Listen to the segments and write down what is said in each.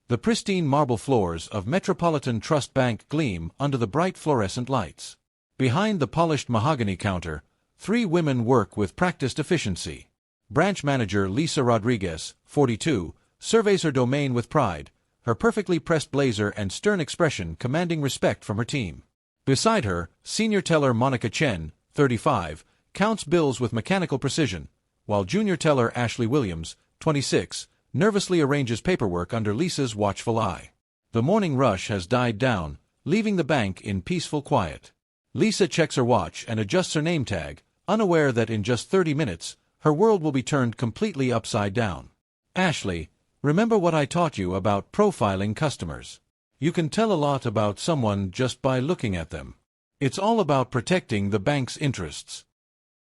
The pristine marble floors of Metropolitan Trust Bank gleam under the bright fluorescent lights. Behind the polished mahogany counter, 3 women work with practiced efficiency. Branch manager Lisa Rodriguez, 42, surveys her domain with pride, her perfectly pressed blazer and stern expression commanding respect from her team. Beside her, senior teller Monica Chen, 35, counts bills with mechanical precision, while junior teller Ashley Williams, 26, nervously arranges paperwork under Lisa's watchful eye. The morning rush has died down, leaving the bank in peaceful quiet. Lisa checks her watch and adjusts her name tag, unaware that in just 30 minutes, her world will be turned completely upside down. Ashley, remember what I taught you about profiling customers? You can tell a lot about someone just by looking at them. It's all about protecting the bank's interests.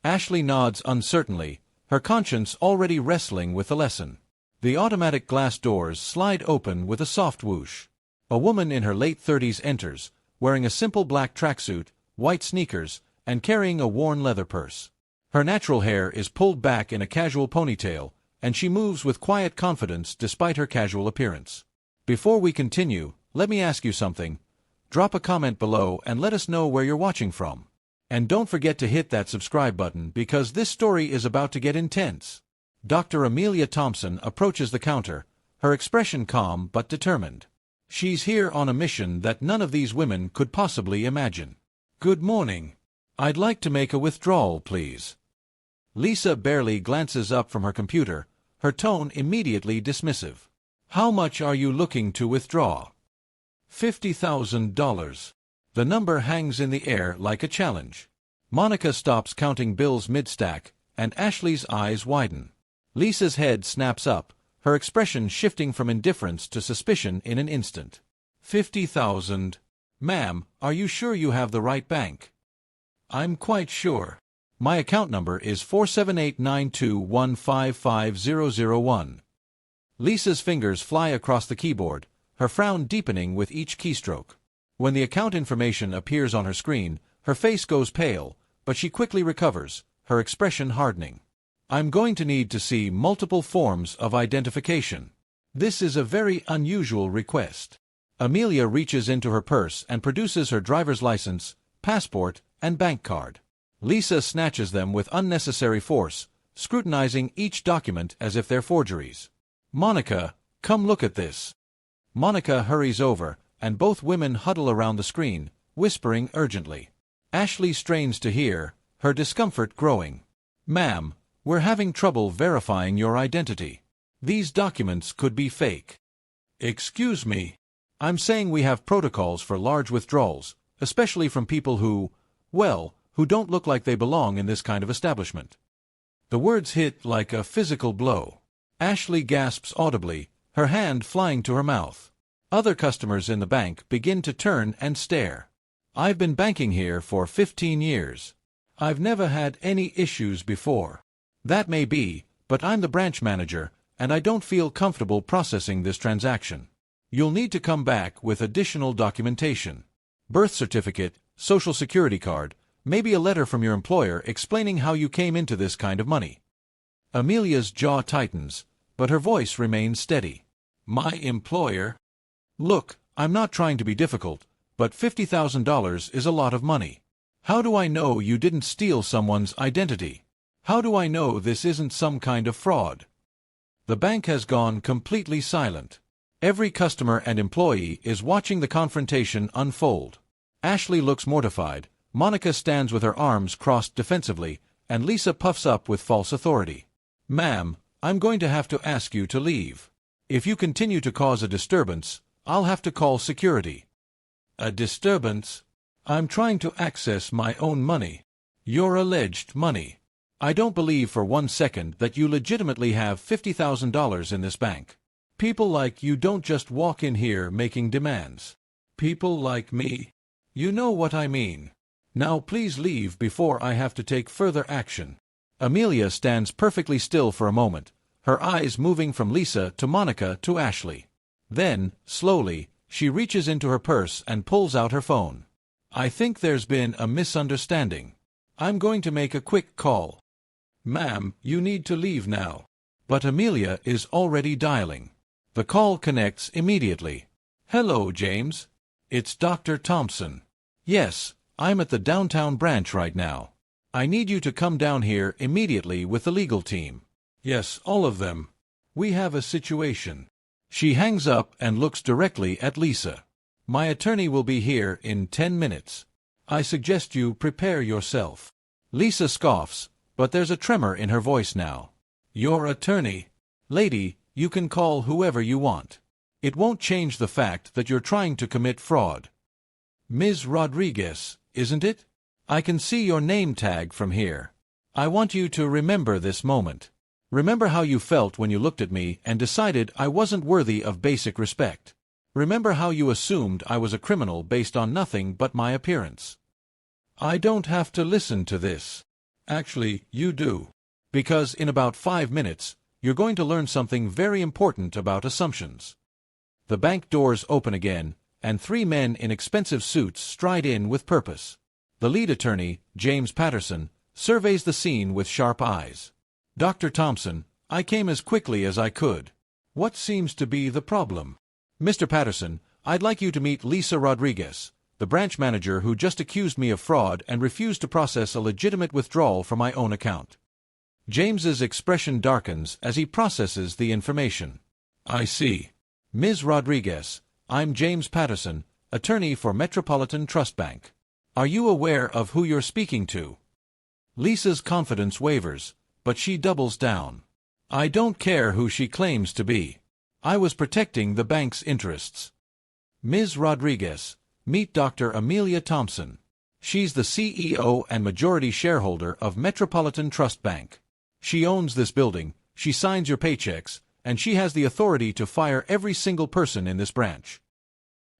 Ashley nods uncertainly, her conscience already wrestling with the lesson. The automatic glass doors slide open with a soft whoosh. A woman in her late 30s enters, wearing a simple black tracksuit, white sneakers, and carrying a worn leather purse. Her natural hair is pulled back in a casual ponytail, and she moves with quiet confidence despite her casual appearance. Before we continue, let me ask you something. Drop a comment below and let us know where you're watching from. And don't forget to hit that subscribe button because this story is about to get intense. Dr. Amelia Thompson approaches the counter, her expression calm but determined. She's here on a mission that none of these women could possibly imagine. Good morning. I'd like to make a withdrawal, please. Lisa barely glances up from her computer, her tone immediately dismissive. How much are you looking to withdraw? $50,000. The number hangs in the air like a challenge. Monica stops counting bills mid-stack, and Ashley's eyes widen. Lisa's head snaps up, her expression shifting from indifference to suspicion in an instant. 50,000. Ma'am, are you sure you have the right bank? I'm quite sure. My account number is 47892155001. Lisa's fingers fly across the keyboard, her frown deepening with each keystroke. When the account information appears on her screen, her face goes pale, but she quickly recovers, her expression hardening. I'm going to need to see multiple forms of identification. This is a very unusual request. Amelia reaches into her purse and produces her driver's license, passport, and bank card. Lisa snatches them with unnecessary force, scrutinizing each document as if they're forgeries. Monica, come look at this. Monica hurries over, and both women huddle around the screen, whispering urgently. Ashley strains to hear, her discomfort growing. Ma'am, we're having trouble verifying your identity. These documents could be fake. Excuse me. I'm saying we have protocols for large withdrawals, especially from people who don't look like they belong in this kind of establishment. The words hit like a physical blow. Ashley gasps audibly, her hand flying to her mouth. Other customers in the bank begin to turn and stare. I've been banking here for 15 years. I've never had any issues before. That may be, but I'm the branch manager, and I don't feel comfortable processing this transaction. You'll need to come back with additional documentation. Birth certificate, social security card, maybe a letter from your employer explaining how you came into this kind of money. Amelia's jaw tightens, but her voice remains steady. My employer? Look, I'm not trying to be difficult, but $50,000 is a lot of money. How do I know you didn't steal someone's identity? How do I know this isn't some kind of fraud? The bank has gone completely silent. Every customer and employee is watching the confrontation unfold. Ashley looks mortified, Monica stands with her arms crossed defensively, and Lisa puffs up with false authority. Ma'am, I'm going to have to ask you to leave. If you continue to cause a disturbance, I'll have to call security. A disturbance? I'm trying to access my own money. Your alleged money. I don't believe for 1 second that you legitimately have $50,000 in this bank. People like you don't just walk in here making demands. People like me. You know what I mean. Now please leave before I have to take further action. Amelia stands perfectly still for a moment, her eyes moving from Lisa to Monica to Ashley. Then, slowly, she reaches into her purse and pulls out her phone. I think there's been a misunderstanding. I'm going to make a quick call. Ma'am, you need to leave now. But Amelia is already dialing. The call connects immediately. Hello, James. It's Dr. Thompson. Yes, I'm at the downtown branch right now. I need you to come down here immediately with the legal team. Yes, all of them. We have a situation. She hangs up and looks directly at Lisa. My attorney will be here in 10 minutes. I suggest you prepare yourself. Lisa scoffs, but there's a tremor in her voice now. Your attorney? Lady, you can call whoever you want. It won't change the fact that you're trying to commit fraud. Ms. Rodriguez, isn't it? I can see your name tag from here. I want you to remember this moment. Remember how you felt when you looked at me and decided I wasn't worthy of basic respect. Remember how you assumed I was a criminal based on nothing but my appearance. I don't have to listen to this. Actually, you do. Because in about 5 minutes, you're going to learn something very important about assumptions. The bank doors open again, and 3 men in expensive suits stride in with purpose. The lead attorney, James Patterson, surveys the scene with sharp eyes. Dr. Thompson, I came as quickly as I could. What seems to be the problem? Mr. Patterson, I'd like you to meet Lisa Rodriguez, the branch manager who just accused me of fraud and refused to process a legitimate withdrawal from my own account. James's expression darkens as he processes the information. I see. Ms. Rodriguez, I'm James Patterson, attorney for Metropolitan Trust Bank. Are you aware of who you're speaking to? Lisa's confidence wavers, but she doubles down. I don't care who she claims to be. I was protecting the bank's interests. Ms. Rodriguez, meet Dr. Amelia Thompson. She's the CEO and majority shareholder of Metropolitan Trust Bank. She owns this building, she signs your paychecks, and she has the authority to fire every single person in this branch.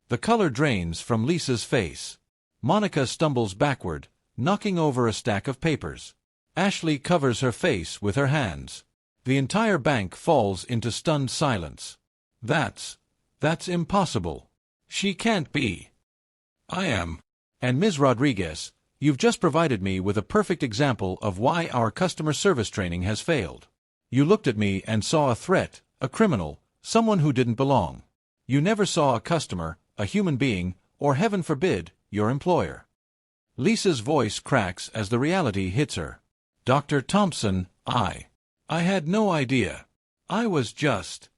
The color drains from Lisa's face. Monica stumbles backward, knocking over a stack of papers. Ashley covers her face with her hands. The entire bank falls into stunned silence. That's impossible. She can't be. I am. And Ms. Rodriguez, you've just provided me with a perfect example of why our customer service training has failed. You looked at me and saw a threat, a criminal, someone who didn't belong. You never saw a customer, a human being, or heaven forbid, your employer. Lisa's voice cracks as the reality hits her. Dr. Thompson, I had no idea. I was just...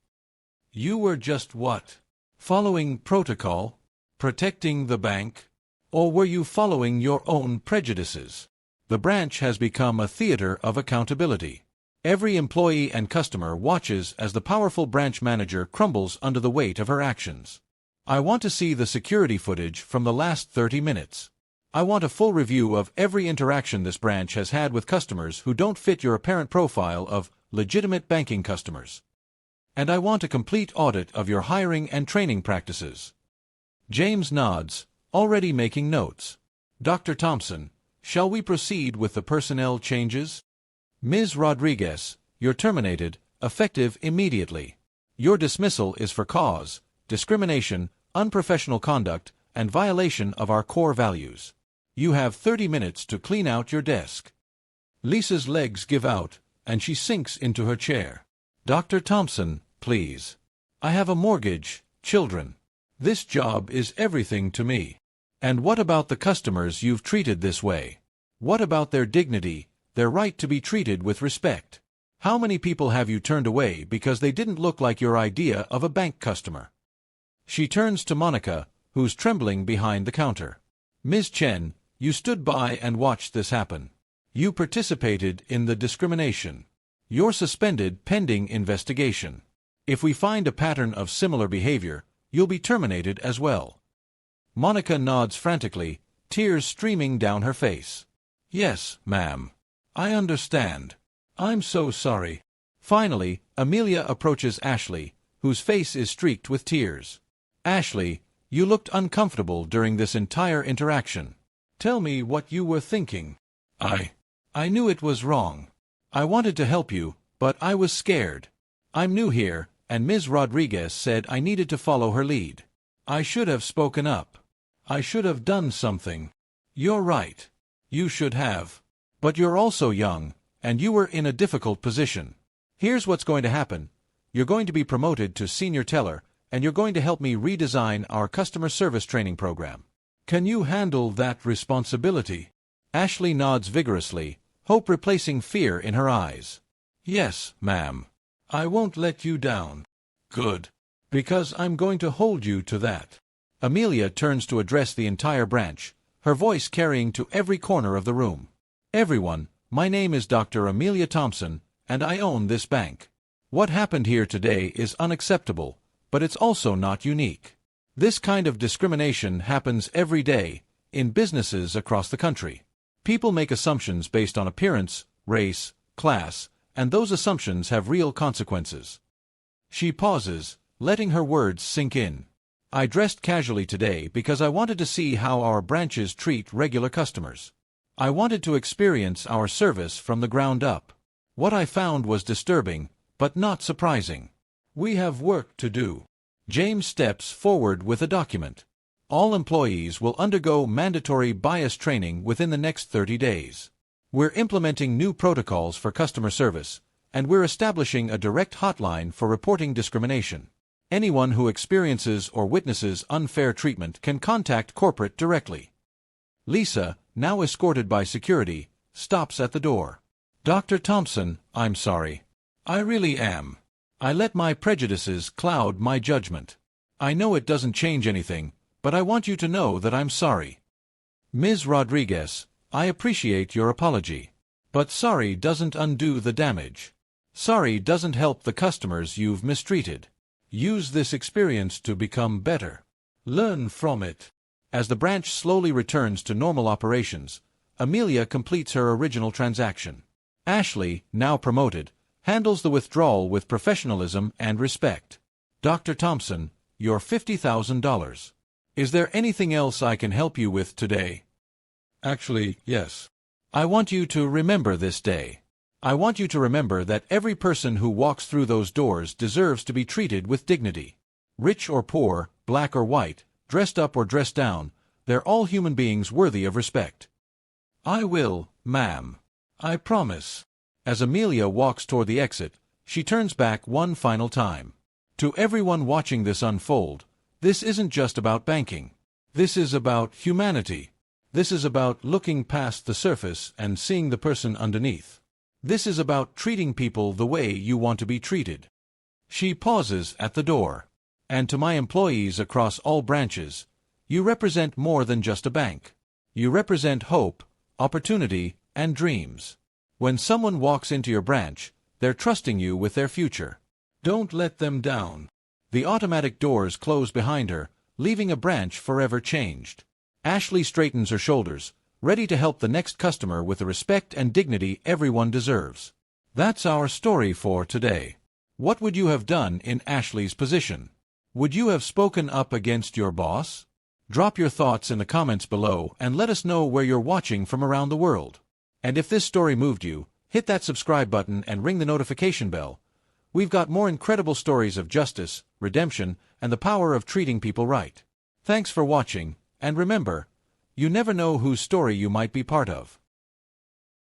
You were just what? Following protocol? Protecting the bank? Or were you following your own prejudices? The branch has become a theater of accountability. Every employee and customer watches as the powerful branch manager crumbles under the weight of her actions. I want to see the security footage from the last 30 minutes. I want a full review of every interaction this branch has had with customers who don't fit your apparent profile of legitimate banking customers. And I want a complete audit of your hiring and training practices. James nods, already making notes. Dr. Thompson, shall we proceed with the personnel changes? Ms. Rodriguez, you're terminated, effective immediately. Your dismissal is for cause, discrimination, unprofessional conduct, and violation of our core values. You have 30 minutes to clean out your desk. Lisa's legs give out, and she sinks into her chair. Dr. Thompson, please. I have a mortgage, children. This job is everything to me. And what about the customers you've treated this way? What about their dignity, their right to be treated with respect? How many people have you turned away because they didn't look like your idea of a bank customer? She turns to Monica, who's trembling behind the counter. Ms. Chen, you stood by and watched this happen. You participated in the discrimination. You're suspended pending investigation. If we find a pattern of similar behavior, you'll be terminated as well. Monica nods frantically, tears streaming down her face. Yes, ma'am. I understand. I'm so sorry. Finally, Amelia approaches Ashley, whose face is streaked with tears. Ashley, you looked uncomfortable during this entire interaction. Tell me what you were thinking. I knew it was wrong. I wanted to help you, but I was scared. I'm new here, and Ms. Rodriguez said I needed to follow her lead. I should have spoken up. I should have done something. You're right. You should have. But you're also young, and you were in a difficult position. Here's what's going to happen. You're going to be promoted to senior teller, and you're going to help me redesign our customer service training program. Can you handle that responsibility? Ashley nods vigorously, hope replacing fear in her eyes. Yes, ma'am. I won't let you down. Good. Because I'm going to hold you to that. Amelia turns to address the entire branch, her voice carrying to every corner of the room. Everyone, my name is Dr. Amelia Thompson, and I own this bank. What happened here today is unacceptable, but it's also not unique. This kind of discrimination happens every day, in businesses across the country. People make assumptions based on appearance, race, class, and those assumptions have real consequences. She pauses, letting her words sink in. I dressed casually today because I wanted to see how our branches treat regular customers. I wanted to experience our service from the ground up. What I found was disturbing, but not surprising. We have work to do. James steps forward with a document. All employees will undergo mandatory bias training within the next 30 days. We're implementing new protocols for customer service, and we're establishing a direct hotline for reporting discrimination. Anyone who experiences or witnesses unfair treatment can contact corporate directly. Lisa, now escorted by security, stops at the door. Dr. Thompson, I'm sorry. I really am. I let my prejudices cloud my judgment. I know it doesn't change anything, but I want you to know that I'm sorry. Ms. Rodriguez, I appreciate your apology. But sorry doesn't undo the damage. Sorry doesn't help the customers you've mistreated. Use this experience to become better. Learn from it. As the branch slowly returns to normal operations, Amelia completes her original transaction. Ashley, now promoted, handles the withdrawal with professionalism and respect. Dr. Thompson, your $50,000. Is there anything else I can help you with today? Actually, yes. I want you to remember this day. I want you to remember that every person who walks through those doors deserves to be treated with dignity. Rich or poor, black or white, dressed up or dressed down, they're all human beings worthy of respect. I will, ma'am. I promise. As Amelia walks toward the exit, she turns back one final time. To everyone watching this unfold, this isn't just about banking. This is about humanity. This is about looking past the surface and seeing the person underneath. This is about treating people the way you want to be treated. She pauses at the door. And to my employees across all branches, you represent more than just a bank. You represent hope, opportunity, and dreams. When someone walks into your branch, they're trusting you with their future. Don't let them down. The automatic doors close behind her, leaving a branch forever changed. Ashley straightens her shoulders, ready to help the next customer with the respect and dignity everyone deserves. That's our story for today. What would you have done in Ashley's position? Would you have spoken up against your boss? Drop your thoughts in the comments below and let us know where you're watching from around the world. And if this story moved you, hit that subscribe button and ring the notification bell. We've got more incredible stories of justice, redemption, and the power of treating people right. Thanks for watching, and remember, you never know whose story you might be part of.